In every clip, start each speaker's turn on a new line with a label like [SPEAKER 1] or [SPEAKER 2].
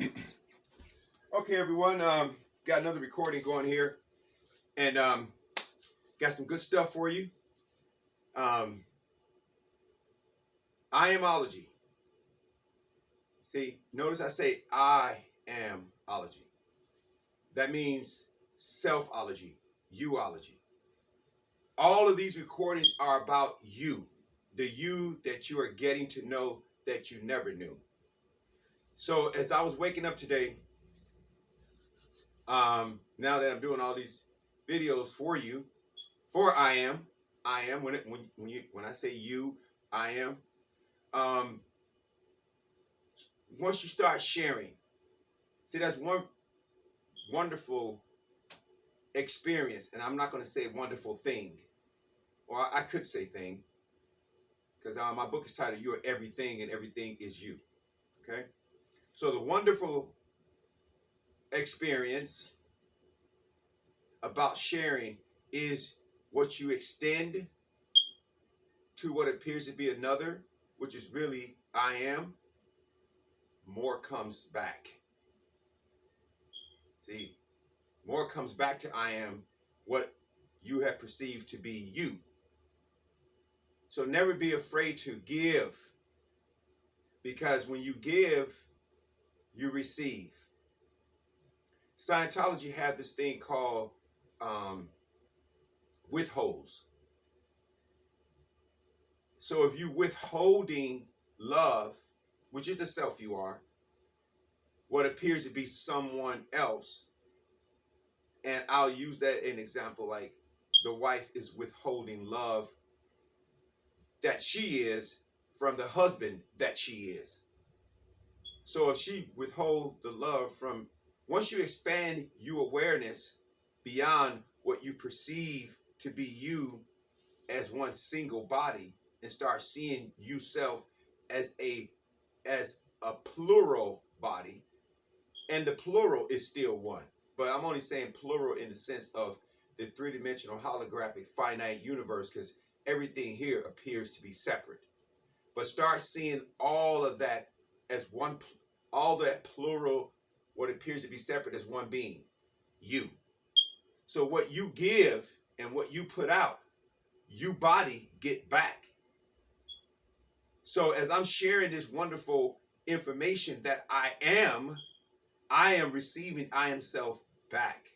[SPEAKER 1] Okay, everyone. Got another recording going here, and got some good stuff for you. Um, Amology. See, notice I say I amology. That means selfology, youology. All of these recordings are about you, the you that you are getting to know that you never knew. So as I was waking up today, now that I'm doing all these videos for you, for I am when I say you, I am. Um, Once you start sharing, see that's one wonderful experience, and I'm not going to say wonderful thing, or I could say thing, because my book is titled "You Are Everything, and Everything Is You." Okay, so the wonderful experience about sharing is what you extend to what appears to be another, which is really I am. More comes back. See, more comes back to I am what you have perceived to be you. So never be afraid to give, because when you give, you receive. Scientology have this thing called withholds. So if you withholding love, which is the self you are, what appears to be someone else, and I'll use that in example, like the wife is withholding love that she is from the husband that she is. So if she withhold the love from, once you expand your awareness beyond what you perceive to be you as one single body, and start seeing yourself as a plural body, and the plural is still one, but I'm only saying plural in the sense of the three-dimensional holographic finite universe, because everything here appears to be separate. But start seeing all of that as one, all that plural, what appears to be separate, as one being, you. So what you give and what you put out, you body get back. So as I'm sharing this wonderful information that I am receiving I am self back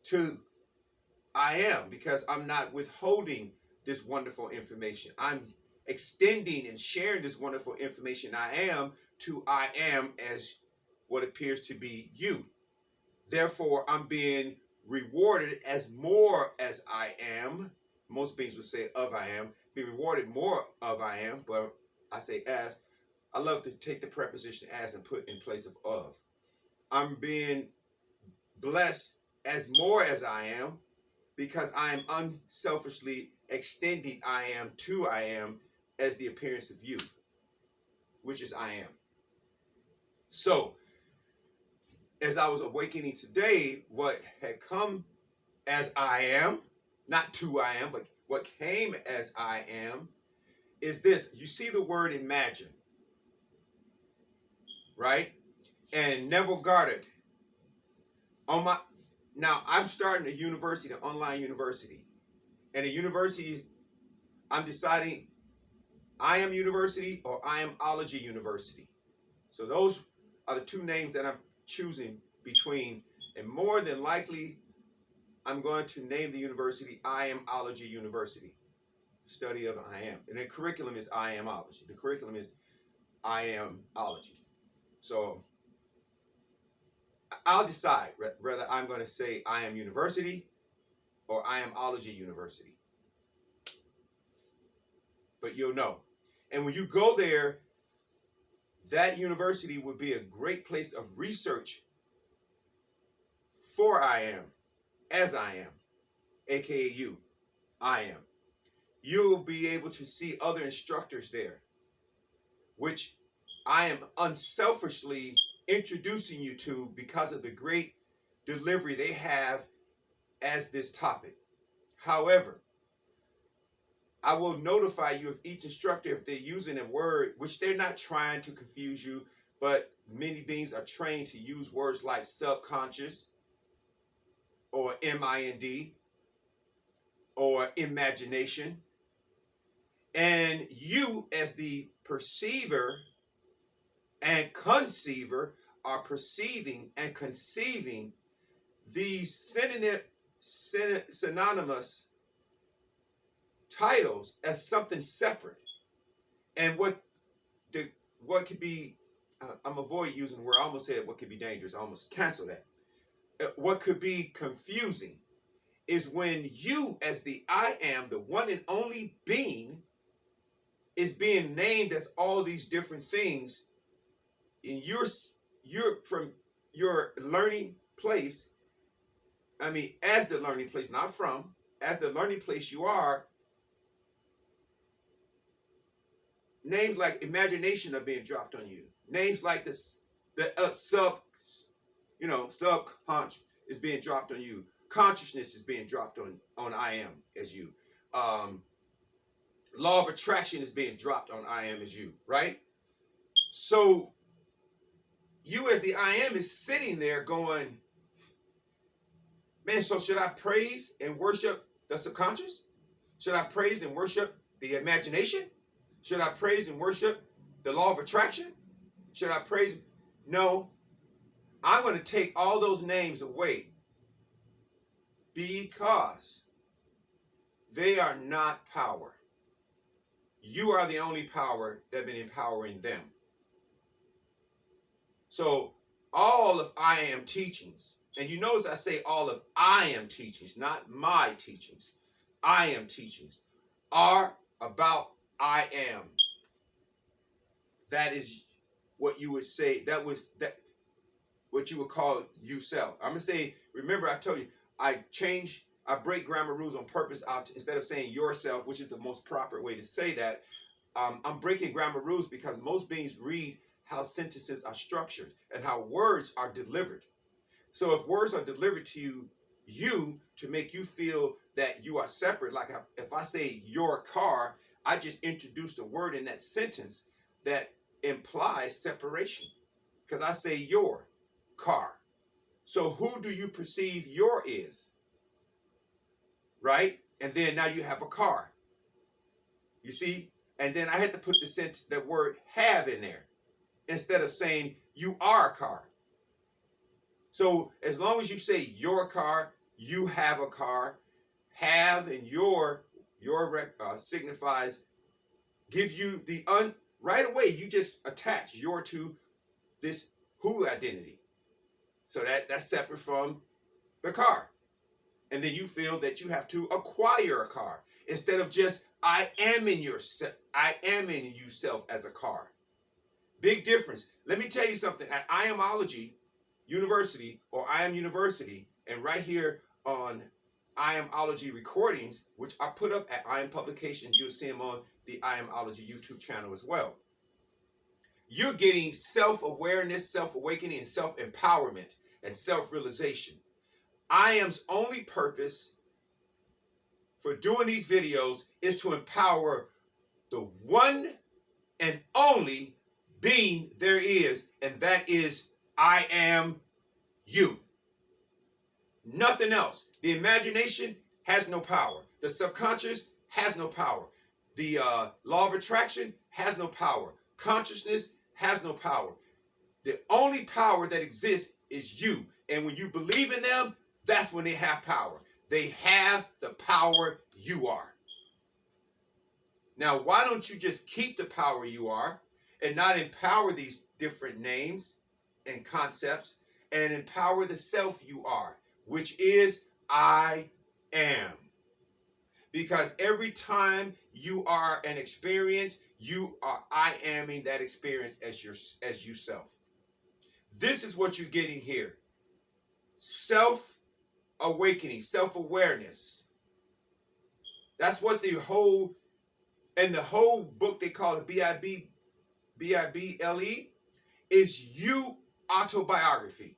[SPEAKER 1] to I am, because I'm not withholding this wonderful information. I'm extending and sharing this wonderful information I am to I am as what appears to be you. Therefore, I'm being rewarded as more as I am. Most beings would say of I am, be rewarded more of I am, but I say as. I love to take the preposition as and put in place of. I'm being blessed as more as I am, because I am unselfishly extending I am to I am as the appearance of you, which is I am. So, as I was awakening today, what had come as I am, not to I am, but what came as I am, is this. You see the word imagine, right? And Neville Goddard, on my, now I'm starting a university, an online university. And the universities, I'm deciding I am University or I am Ology University. So those are the two names that I'm choosing between. And more than likely, I'm going to name the university I am Ology University. Study of I am. And the curriculum is I am Ology. The curriculum is I am Ology. So I'll decide whether I'm going to say I am University or I am Ology University. But you'll know. And when you go there, that university would be a great place of research for I am, as I am, aka you, I am. You'll be able to see other instructors there, which I am unselfishly introducing you to because of the great delivery they have as this topic. However, I will notify you of each instructor if they're using a word which they're not trying to confuse you, But many beings are trained to use words like subconscious or mind or imagination. And you, as the perceiver and conceiver, are perceiving and conceiving these synonymous titles as something separate. And what could be, I'm avoid using the word, I almost said what could be dangerous, I almost cancel that. What could be confusing is when you, as the I am, the one and only being, is being named as all these different things, and you're from your learning place. I mean, as the learning place, not from, as the learning place you are, names like imagination are being dropped on you. Names like this, the subconscious is being dropped on you. Consciousness is being dropped on I am as you. Law of attraction is being dropped on I am as you, right? So you as the I am is sitting there going, man, so should I praise and worship the subconscious? Should I praise and worship the imagination? Should I praise and worship the law of attraction? Should I praise? No, I'm going to take all those names away because they are not power. You are the only power that been empowering them. So all of I am teachings, and you notice I say all of I am teachings, not my teachings. I am teachings are about I am. That is what you would say. That what you would call you self. I'm gonna say, remember I told you I break grammar rules on purpose out instead of saying yourself, which is the most proper way to say that. I'm breaking grammar rules because most beings read how sentences are structured and how words are delivered. So if words are delivered to you to make you feel that you are separate, like if I say your car, I just introduced a word in that sentence that implies separation because I say your car. So who do you perceive your is? Right? And then now you have a car. You see? And then I had to put the word have in there instead of saying you are a car. So as long as you say your car, you have a car, have and your signifies, give you the right away you just attach your to this who identity. So that's separate from the car. And then you feel that you have to acquire a car instead of just I am in you self as a car. Big difference. Let me tell you something. At Amology University or I Am University, and right here on I Amology recordings, which I put up at I Am Publications, you'll see them on the I Amology YouTube channel as well. You're getting self-awareness, self-awakening, and self-empowerment and self-realization. I Am's only purpose for doing these videos is to empower the one and only being there is, and that is I am you. Nothing else. The imagination has no power. The subconscious has no power. The law of attraction has no power. Consciousness has no power. The only power that exists is you. And when you believe in them, that's when they have power. They have the power you are. Now, why don't you just keep the power you are and not empower these different names and concepts and empower the self you are, which is I am. Because every time you are an experience, you are I aming that experience as you self. This is what you're getting here. Self-awakening, self-awareness. That's what the whole book they call it B-I-B-L-E is you autobiography.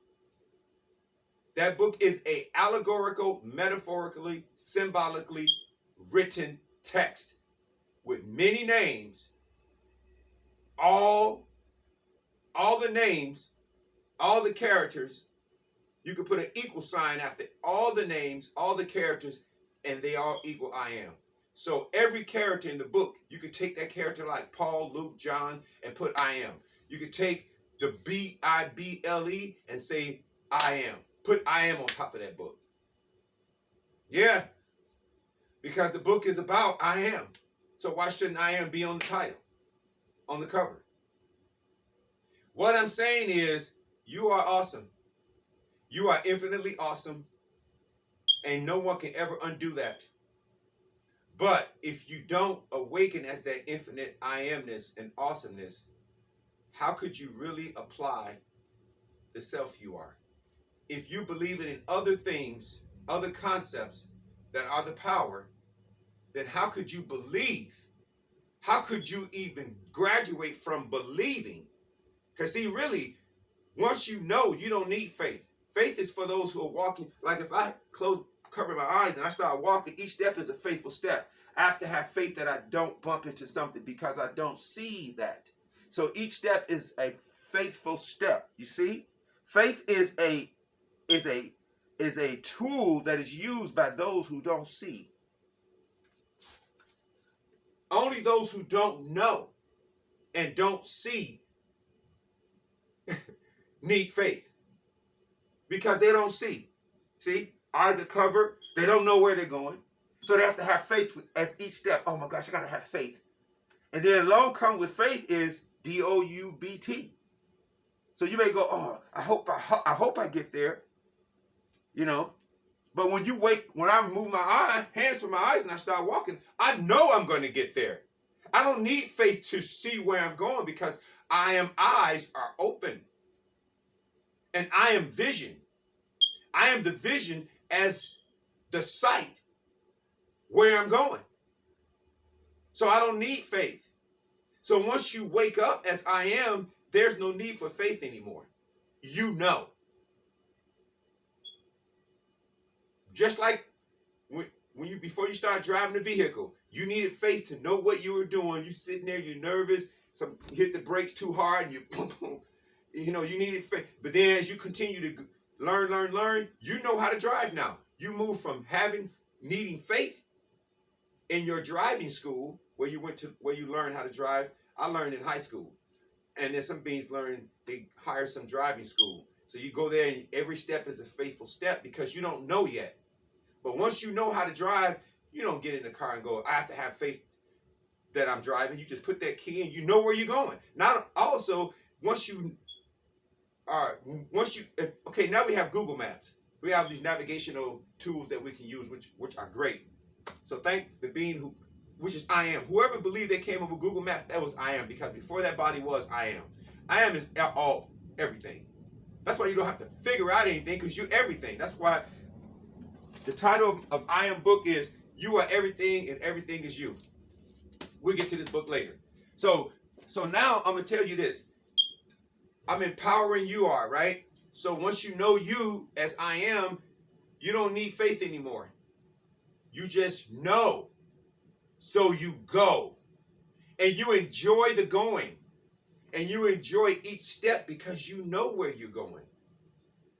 [SPEAKER 1] That book is a allegorical, metaphorically, symbolically written text with many names, all all the names, all the characters. You could put an equal sign after all the names, all the characters, and they all equal I am. So every character in the book, you could take that character like Paul, Luke, John, and put I am. You could take the Bible and say I am. Put I am on top of that book. Yeah, because the book is about I am. So why shouldn't I am be on the title, on the cover? What I'm saying is, you are awesome. You are infinitely awesome, and no one can ever undo that. But if you don't awaken as that infinite I amness and awesomeness, how could you really apply the self you are? If you believe in other things, other concepts that are the power, then how could you believe? How could you even graduate from believing? Because see, really, once you know, you don't need faith. Faith is for those who are walking. Like if I cover my eyes and I start walking, each step is a faithful step. I have to have faith that I don't bump into something because I don't see that. So each step is a faithful step. You see? Faith is a tool that is used by those who don't see. Only those who don't know and don't see need faith because they don't see. See? Eyes are covered. They don't know where they're going. So they have to have faith as each step. Oh my gosh, I got to have faith. And then along come with faith is DOUBT. So you may go, oh, I hope I get there. You know. But when I move my hands from my eyes and I start walking, I know I'm going to get there. I don't need faith to see where I'm going because eyes are open. And I am vision. I am the vision as the sight where I'm going. So I don't need faith. So once you wake up as I am, there's no need for faith anymore. You know. Just like before you start driving the vehicle, you needed faith to know what you were doing. You sitting there, you're nervous. You hit the brakes too hard, and you needed faith. But then as you continue to learn, you know how to drive now. You move from needing faith in your driving school where you learned how to drive. I learned in high school, and then some beings they hire some driving school. So you go there, and every step is a faithful step because you don't know yet. But once you know how to drive, you don't get in the car and go, I have to have faith that I'm driving. You just put that key in, you know where you're going. Now, also, now we have Google Maps. We have these navigational tools that we can use, which are great. So thank the being which is I am. Whoever believed they came up with Google Maps, that was I am, because before that body was I am. I am is everything. That's why you don't have to figure out anything, because you're everything. That's why the title of I Am book is You Are Everything and Everything Is You. We'll get to this book later. So now I'm going to tell you this. I'm empowering you are, right? So once you know you as I am, you don't need faith anymore. You just know. So you go. And you enjoy the going. And you enjoy each step because you know where you're going.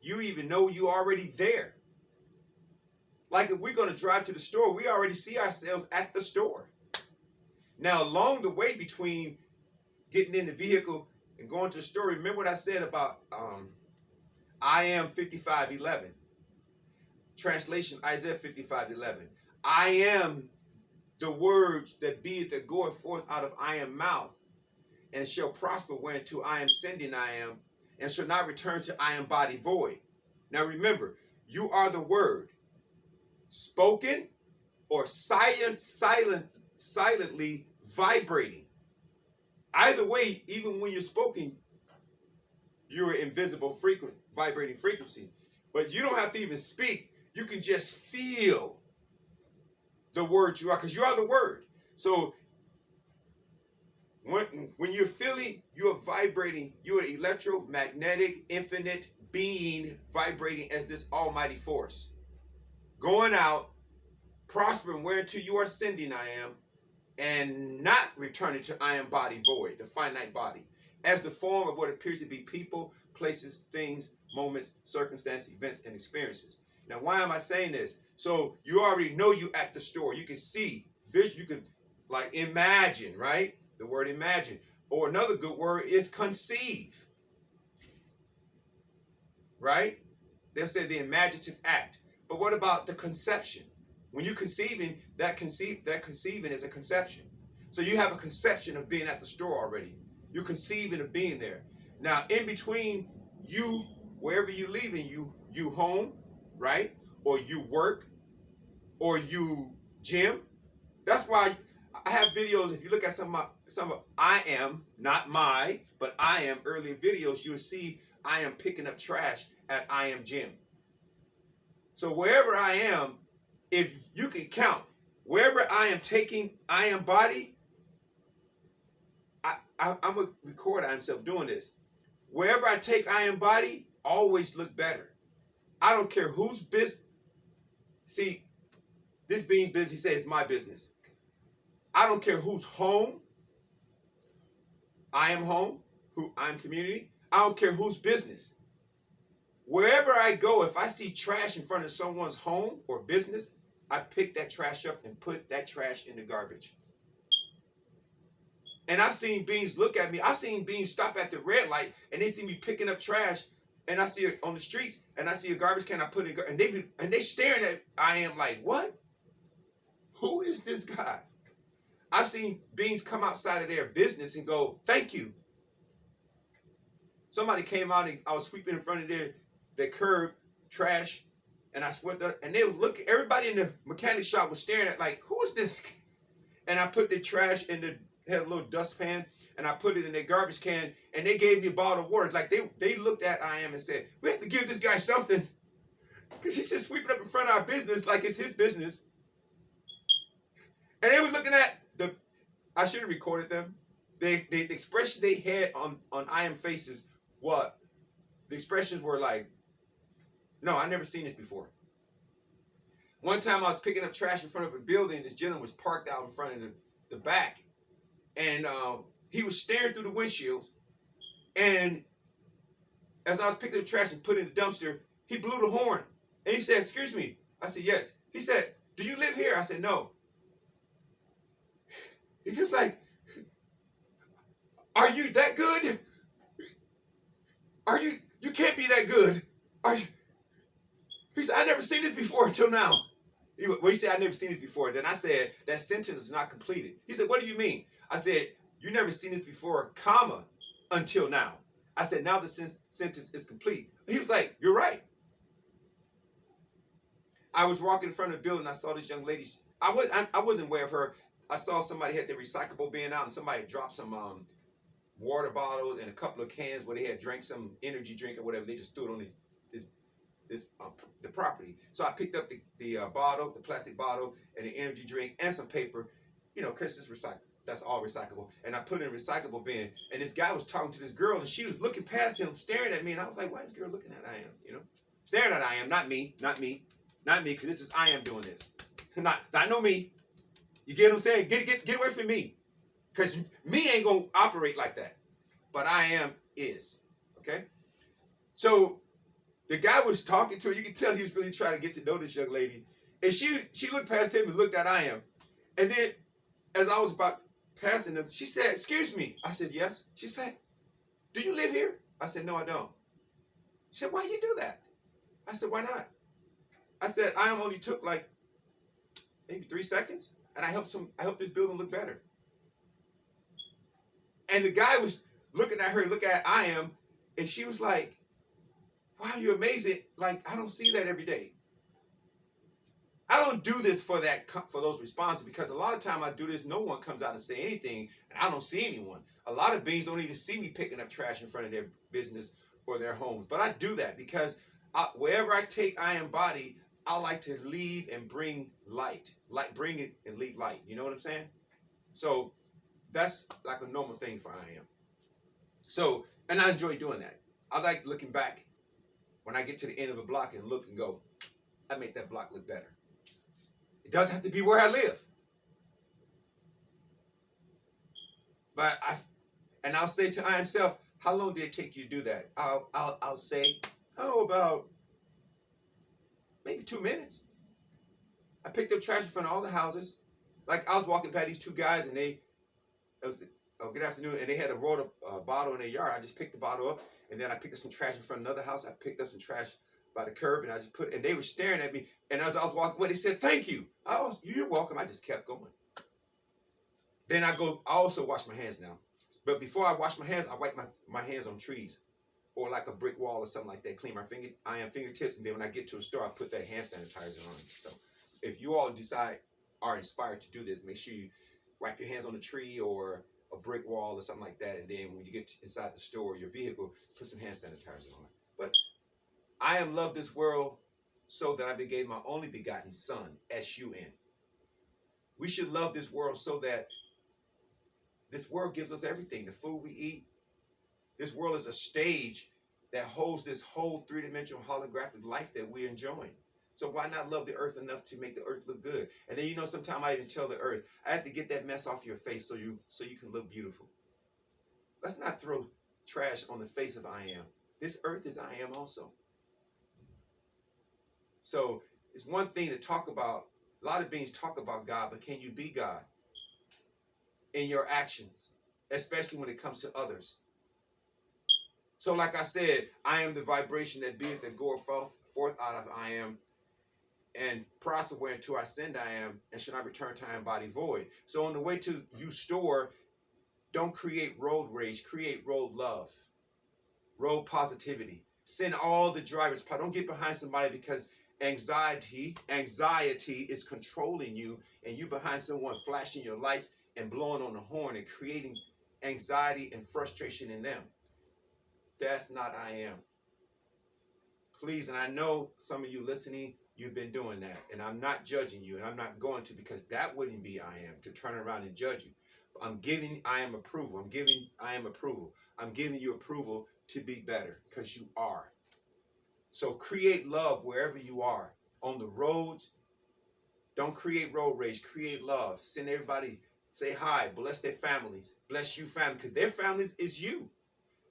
[SPEAKER 1] You even know you're already there. Like if we're going to drive to the store, we already see ourselves at the store. Now, along the way between getting in the vehicle and going to the store, remember what I said about I am 55:11. Translation, Isaiah 55:11. I am the words that goeth forth out of I am mouth, and shall prosper whereunto I am sending I am, and shall not return to I am body void. Now remember, you are the word, spoken or silently vibrating. Either way, even when you're spoken, you're an invisible vibrating frequency. But you don't have to even speak. You can just feel the word you are, because you are the word. So when you're feeling, you are vibrating. You are an electromagnetic, infinite being vibrating as this almighty force. Going out, prospering whereunto you are sending I am, and not returning to I am body void, the finite body. as the form of what appears to be people, places, things, moments, circumstances, events, and experiences. Now, why am I saying this? So you already know you at the store. You can see, you can like imagine, right? The word imagine. Or another good word is conceive, right? They'll say the imaginative act. But what about the conception? When you're conceiving, that conceiving is a conception. So you have a conception of being at the store already. You're conceiving of being there. Now, in between you, wherever you're leaving, you home, right? Or you work, or you gym. That's why I have videos. If you look at some of I am, not my, but I am earlier videos, you'll see I am picking up trash at I am gym. So wherever I am, if you can count, wherever I am taking I am body, I'm going to record myself doing this. Wherever I take I am body, always look better. I don't care whose business. See, this being's business, he says it's my business. I don't care who's home. I am home. Who I'm community. I don't care whose business. Wherever I go, if I see trash in front of someone's home or business, I pick that trash up and put that trash in the garbage. And I've seen beings look at me. I've seen beings stop at the red light and they see me picking up trash, and I see it on the streets, and I see a garbage can, I put it in, and they staring at I am like, what? Who is this guy? I've seen beings come outside of their business and go, thank you. Somebody came out and I was sweeping in front of their curb, trash, and I swept it, and they was looking, everybody in the mechanic shop was staring at like, who is this? And I put the trash in had a little dustpan, and I put it in their garbage can, and they gave me a bottle of water. Like they looked at I am and said, we have to give this guy something, because he's just sweeping up in front of our business like it's his business. And they were looking at I should have recorded them. The expression they had on I am faces, what? The expressions were like, no, I never seen this before. One time I was picking up trash in front of a building. This gentleman was parked out in front of the back. And he was staring through the windshield. And as I was picking up trash and putting it in the dumpster, he blew the horn. And he said, excuse me. I said, yes. He said, do you live here? I said, no. He was like, are you that good? You can't be that good. He said, I never seen this before until now. He said, I never seen this before. Then I said, that sentence is not completed. He said, what do you mean? I said, you never seen this before, comma, until now. I said, now the sentence is complete. He was like, you're right. I was walking in front of the building. I saw this young lady. I wasn't aware of her. I saw somebody had their recyclable bin out, and somebody dropped some water bottles and a couple of cans where they had drank some energy drink or whatever. They just threw it on the property. So I picked up the bottle, the plastic bottle, and the energy drink and some paper, because it's recyclable. That's all recyclable. And I put it in a recyclable bin. And this guy was talking to this girl, and she was looking past him, staring at me. And I was like, why is this girl looking at I am? Staring at I am, not me, because this is I am doing this. Not no me. You get what I'm saying? Get away from me. Because me ain't going to operate like that. But I am is. Okay? So the guy was talking to her. You can tell he was really trying to get to know this young lady. And she looked past him and looked at I am. And then as I was about passing them, she said, excuse me. I said, yes. She said, do you live here? I said, no, I don't. She said, why you do that? I said, why not? I said, I am only took like maybe 3 seconds. And I helped this building look better. And the guy was looking at her, looking at I am, and she was like, wow, you're amazing. Like, I don't see that every day. I don't do this for those responses, because a lot of time I do this, no one comes out and say anything, and I don't see anyone. A lot of beings don't even see me picking up trash in front of their business or their homes. But I do that because wherever I take I am body, I like to leave and bring light. Like, bring it and leave light. You know what I'm saying? So that's like a normal thing for I am. So, and I enjoy doing that. I like looking back when I get to the end of a block and look and go, I made that block look better. It doesn't have to be where I live. But And I'll say to I am self, how long did it take you to do that? I'll say, oh, about maybe 2 minutes. I picked up trash in front of all the houses. Like I was walking past these two guys, and it was, oh, good afternoon, and they had a rolled up bottle in their yard. I just picked the bottle up, and then I picked up some trash in front of another house. I picked up some trash by the curb, and I just put, and they were staring at me. And as I was walking away, they said, "Thank you." You're welcome. I just kept going. Then I also wash my hands now. But before I wash my hands, I wipe my hands on trees or like a brick wall or something like that. Clean my fingertips, and then when I get to a store, I put that hand sanitizer on. So if you all are inspired to do this, make sure you wipe your hands on a tree or a brick wall or something like that. And then when you get inside the store or your vehicle, put some hand sanitizer on. But I am loved this world so that I gave my only begotten Son, S-U-N. We should love this world so that this world gives us everything. The food we eat. This world is a stage that holds this whole three-dimensional holographic life that we're enjoying. So why not love the earth enough to make the earth look good? And then, sometimes I even tell the earth, I have to get that mess off your face so you can look beautiful. Let's not throw trash on the face of I am. This earth is I am also. So it's one thing to talk about, a lot of beings talk about God, but can you be God in your actions, especially when it comes to others? So like I said, I am the vibration that beeth that goeth forth out of I am, and prosper whereunto I send I am, and shall not return to I am body void. So on the way to you store, don't create road rage, create road love, road positivity. Send all the drivers. Don't get behind somebody because anxiety is controlling you, and you behind someone flashing your lights and blowing on the horn and creating anxiety and frustration in them. That's not I am. Please, and I know some of you listening, you've been doing that, and I'm not judging you, and I'm not going to, because that wouldn't be I am, to turn around and judge you. I'm giving I am approval. I'm giving I am approval. I'm giving you approval to be better, because you are. So create love wherever you are. On the roads, don't create road rage. Create love. Send everybody, say hi, bless their families, bless you family, because their families is you.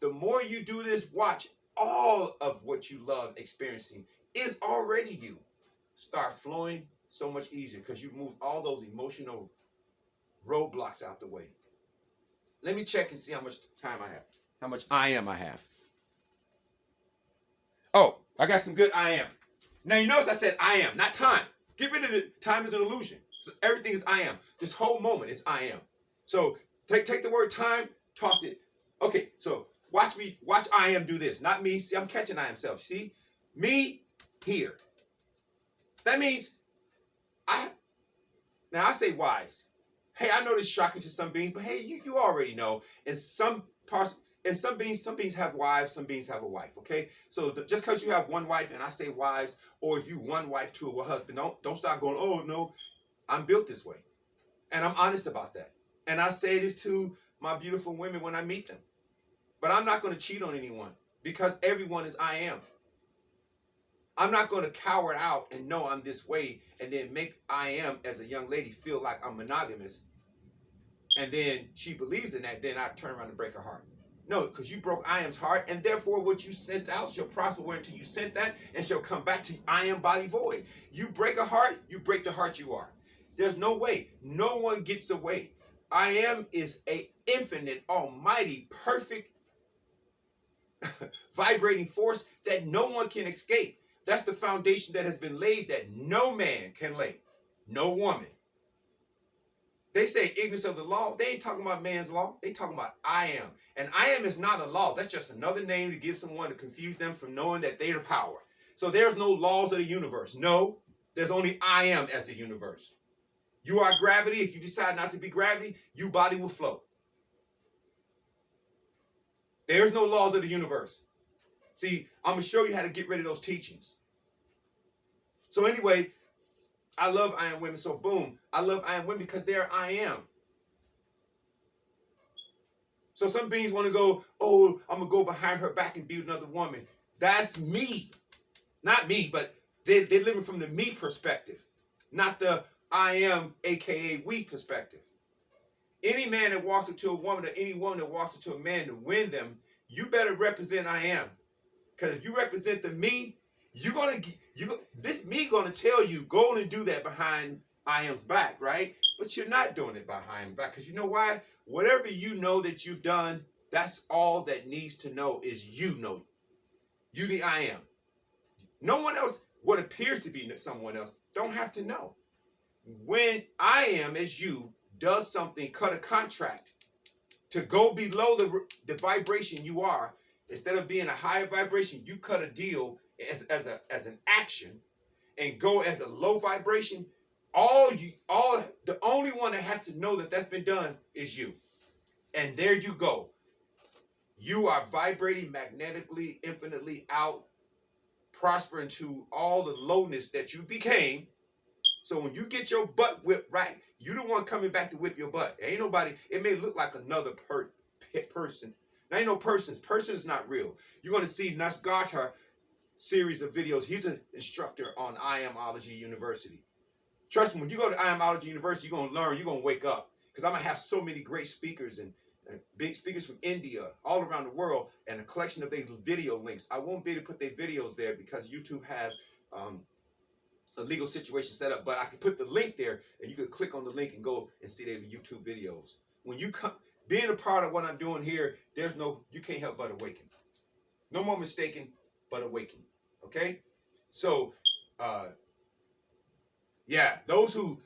[SPEAKER 1] The more you do this, watch, all of what you love experiencing is already you. Start flowing so much easier because you moved all those emotional roadblocks out the way. Let me check and see how much time I have. How much I am I have. Oh, I got some good I am. Now you notice I said I am, not time. Get rid of the time is an illusion. So everything is I am. This whole moment is I am. So take the word time, toss it. Okay, so watch I am do this. Not me. See, I'm catching I am self. See? Me here. That means now I say wives. Hey, I know this is shocking to some beings, but hey, you already know. In some parts, and some beings have wives, some beings have a wife, okay? So just because you have one wife, and I say wives, or if you one wife to a husband, don't start going, oh, no, I'm built this way. And I'm honest about that. And I say this to my beautiful women when I meet them. But I'm not going to cheat on anyone because everyone is I am. I'm not going to cower out and know I'm this way and then make I am as a young lady feel like I'm monogamous. And then she believes in that, then I turn around and break her heart. No, because you broke I am's heart, and therefore what you sent out shall prosper whereunto you sent that, and shall come back to I am body void. You break a heart, you break the heart you are. There's no way. No one gets away. I am is a infinite, almighty, perfect, vibrating force that no one can escape. That's the foundation that has been laid that no man can lay. No woman. They say ignorance of the law. They ain't talking about man's law. They talking about I am. And I am is not a law. That's just another name to give someone to confuse them from knowing that they're the power. So there's no laws of the universe. No, there's only I am as the universe. You are gravity. If you decide not to be gravity, your body will float. There's no laws of the universe. See, I'm going to show you how to get rid of those teachings. So anyway, I love I am women. So boom, I love I am women because they're I am. So some beings want to go, oh, I'm going to go behind her back and be with another woman. That's me. Not me, but they're living from the me perspective, not the I am, aka we perspective. Any man that walks into a woman or any woman that walks into a man to win them, you better represent I am. Because if you represent the me, this me gonna tell you go and do that behind I am's back, right? But you're not doing it behind back. Because you know why? Whatever you know that you've done, that's all that needs to know is you know. You the I am. No one else, what appears to be someone else, don't have to know. When I am as you does something, cut a contract to go below the vibration you are, instead of being a higher vibration, you cut a deal as an action and go as a low vibration. The only one that has to know that that's been done is you. And there you go. You are vibrating magnetically, infinitely out, prospering to all the lowness that you became. So when you get your butt whipped right, you the one coming back to whip your butt. Ain't nobody, it may look like another person. There ain't no persons. Person is not real. You're going to see Nasgata series of videos. He's an instructor on Amology University. Trust me, when you go to Amology University, you're going to learn, you're going to wake up. Because I'm going to have so many great speakers and big speakers from India, all around the world, and a collection of their video links. I won't be able to put their videos there because YouTube has a legal situation set up, but I can put the link there and you can click on the link and go and see their YouTube videos. When you come, being a part of what I'm doing here, you can't help but awaken. No more mistaken, but awaken. Okay? So, yeah, those who,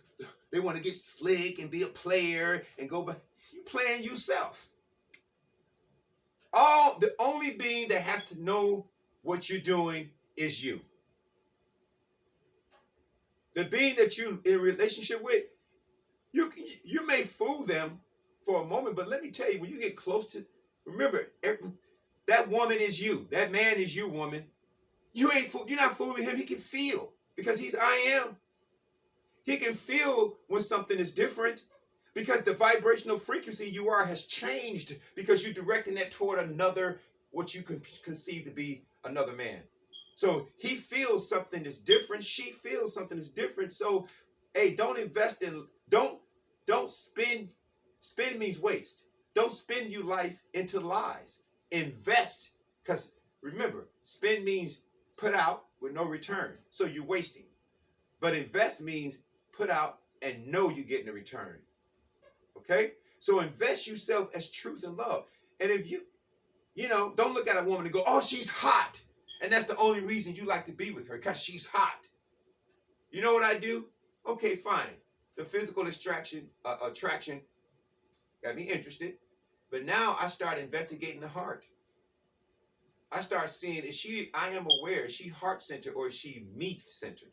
[SPEAKER 1] they want to get slick and be a player and go back, you playing yourself. The only being that has to know what you're doing is you. The being that you in a relationship with, you may fool them for a moment, but let me tell you, when you get close to, remember, that woman is you. That man is you, woman. You're not fooling him. He can feel because he's I am. He can feel when something is different because the vibrational frequency you are has changed because you're directing that toward another, what you can conceive to be another man. So he feels something is different. She feels something is different. So, hey, don't spend means waste. Don't spend your life into lies. Invest, because remember, spend means put out with no return. So you're wasting. But invest means put out and know you're getting a return. Okay? So invest yourself as truth and love. And if you don't look at a woman and go, oh, she's hot. And that's the only reason you like to be with her, because she's hot. You know what I do? Okay, fine. The physical attraction got me interested. But now I start investigating the heart. I start seeing, I am aware, is she heart-centered or is she me-centered?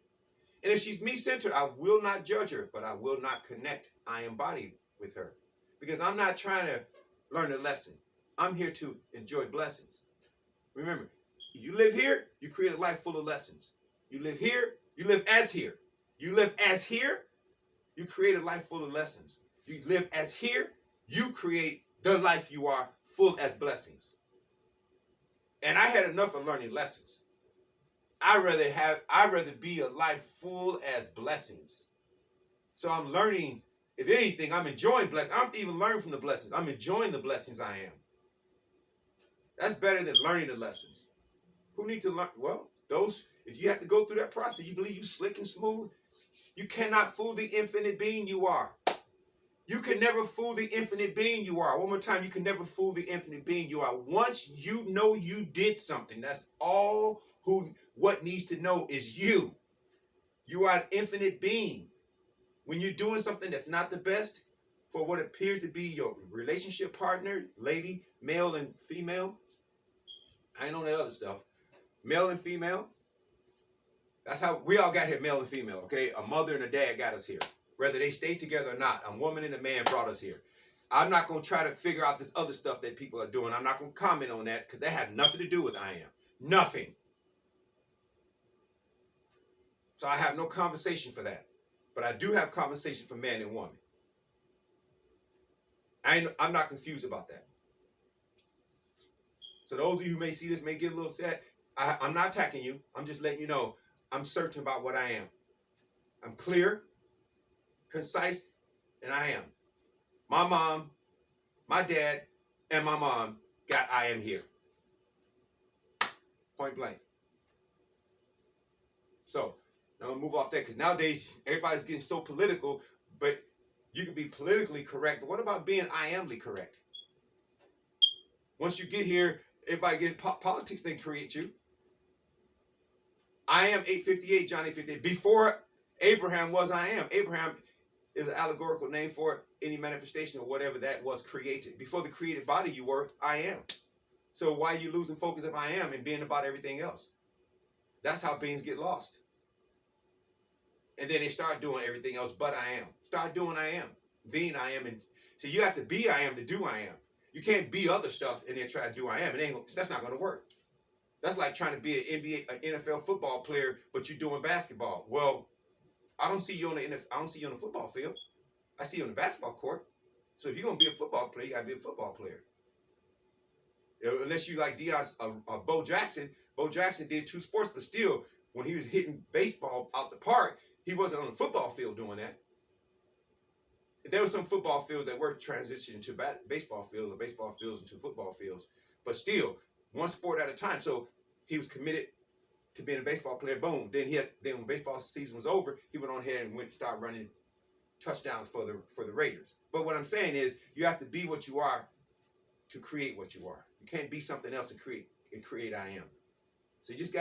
[SPEAKER 1] And if she's me-centered, I will not judge her, but I will not connect I am body with her. Because I'm not trying to learn a lesson. I'm here to enjoy blessings. Remember, you live here, you create a life full of lessons. You live here, you live as here. You live as here, you create a life full of lessons. You live as here, you create the life you are full as blessings. And I had enough of learning lessons. I'd rather be a life full as blessings. So I'm learning, if anything, I'm enjoying blessings. I don't have to even learn from the blessings. I'm enjoying the blessings I am. That's better than learning the lessons. Who need to learn? Well, if you have to go through that process, you believe you slick and smooth, you cannot fool the infinite being you are. You can never fool the infinite being you are. One more time, you can never fool the infinite being you are. Once you know you did something, that's all what needs to know is you. You are an infinite being. When you're doing something that's not the best for what appears to be your relationship partner, lady, male and female, I ain't on that other stuff. Male and female, that's how we all got here, male and female, okay? A mother and a dad got us here. Whether they stayed together or not, a woman and a man brought us here. I'm not going to try to figure out this other stuff that people are doing. I'm not going to comment on that because that had nothing to do with I am. Nothing. So I have no conversation for that. But I do have conversation for man and woman. I'm not confused about that. So those of you who may see this may get a little upset. I'm not attacking you. I'm just letting you know I'm certain about what I am. I'm clear, concise, and I am. My mom, my dad, and my mom got I am here. Point blank. So now we'll move off that because nowadays everybody's getting so political, but you can be politically correct. But what about being I amly correct? Once you get here, everybody getting politics didn't create you. I am 858, John 858. Before Abraham was I am. Abraham is an allegorical name for any manifestation or whatever that was created. Before the created body you were, I am. So why are you losing focus of I am and being about everything else? That's how beings get lost. And then they start doing everything else but I am. Start doing I am. Being I am. And so you have to be I am to do I am. You can't be other stuff and then try to do I am. That's not going to work. That's like trying to be an NBA, an NFL football player, but you're doing basketball. Well, I don't see you on the NFL, I don't see you on the football field. I see you on the basketball court. So if you're gonna be a football player, you gotta be a football player. Unless you like Bo Jackson. Bo Jackson did two sports, but still, when he was hitting baseball out the park, he wasn't on the football field doing that. There were some football fields that were transitioning to baseball fields, or baseball fields into football fields, but still, one sport at a time. So he was committed to being a baseball player. Boom. Then when baseball season was over, he went on ahead and started running touchdowns for the Raiders. But what I'm saying is, you have to be what you are to create what you are. You can't be something else to create I am. So you just got